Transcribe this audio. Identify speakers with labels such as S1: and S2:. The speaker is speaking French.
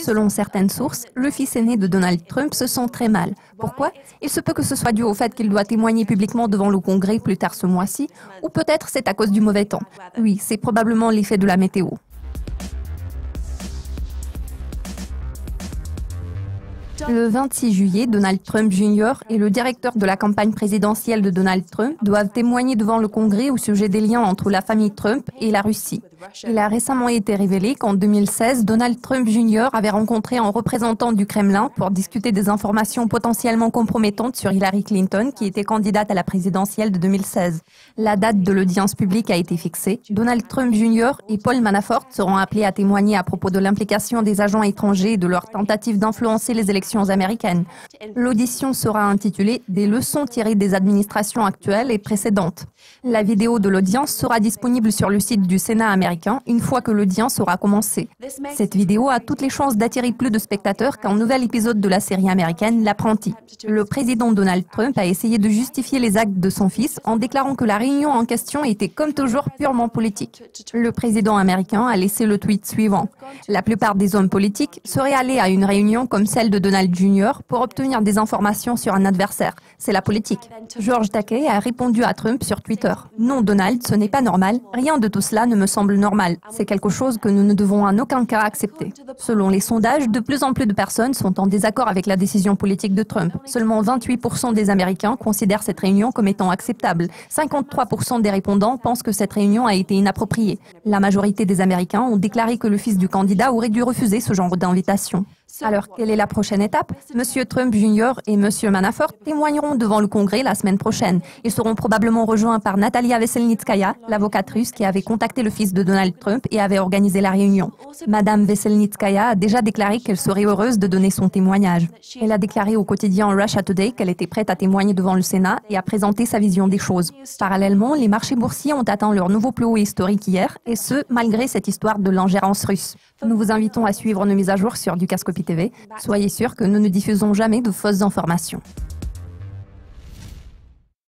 S1: Selon certaines sources, le fils aîné de Donald Trump se sent très mal. Pourquoi? Il se peut que ce soit dû au fait qu'il doit témoigner publiquement devant le Congrès plus tard ce mois-ci, ou peut-être c'est à cause du mauvais temps. Oui, c'est probablement l'effet de la météo. Le 26 juillet, Donald Trump Jr. et le directeur de la campagne présidentielle de Donald Trump doivent témoigner devant le Congrès au sujet des liens entre la famille Trump et la Russie. Il a récemment été révélé qu'en 2016, Donald Trump Jr. avait rencontré un représentant du Kremlin pour discuter des informations potentiellement compromettantes sur Hillary Clinton, qui était candidate à la présidentielle de 2016. La date de l'audience publique a été fixée. Donald Trump Jr. et Paul Manafort seront appelés à témoigner à propos de l'implication des agents étrangers et de leur tentative d'influencer les élections américaines. L'audition sera intitulée « Des leçons tirées des administrations actuelles et précédentes ». La vidéo de l'audience sera disponible sur le site du Sénat américain une fois que l'audience aura commencé. Cette vidéo a toutes les chances d'attirer plus de spectateurs qu'un nouvel épisode de la série américaine L'Apprenti. Le président Donald Trump a essayé de justifier les actes de son fils en déclarant que la réunion en question était comme toujours purement politique. Le président américain a laissé le tweet suivant. La plupart des hommes politiques seraient allés à une réunion comme celle de Donald Jr. pour obtenir des informations sur un adversaire. C'est la politique. George Takei a répondu à Trump sur Twitter. Non, Donald, ce n'est pas normal. Rien de tout cela ne me semble normal. C'est quelque chose que nous ne devons en aucun cas accepter. Selon les sondages, de plus en plus de personnes sont en désaccord avec la décision politique de Trump. Seulement 28% des Américains considèrent cette réunion comme étant acceptable. 53% des répondants pensent que cette réunion a été inappropriée. La majorité des Américains ont déclaré que le fils du candidat aurait dû refuser ce genre d'invitation. Alors, quelle est la prochaine étape? Monsieur Trump Jr. et Monsieur Manafort témoigneront devant le Congrès la semaine prochaine. Ils seront probablement rejoints par Natalia Veselnitskaya, l'avocate russe qui avait contacté le fils de Donald Trump et avait organisé la réunion. Madame Veselnitskaya a déjà déclaré qu'elle serait heureuse de donner son témoignage. Elle a déclaré au quotidien Russia Today qu'elle était prête à témoigner devant le Sénat et à présenter sa vision des choses. Parallèlement, les marchés boursiers ont atteint leur nouveau plus haut historique hier, et ce, malgré cette histoire de l'ingérence russe. Nous vous invitons à suivre nos mises à jour sur Dukascopy TV. Soyez sûrs que nous ne diffusons jamais de fausses informations.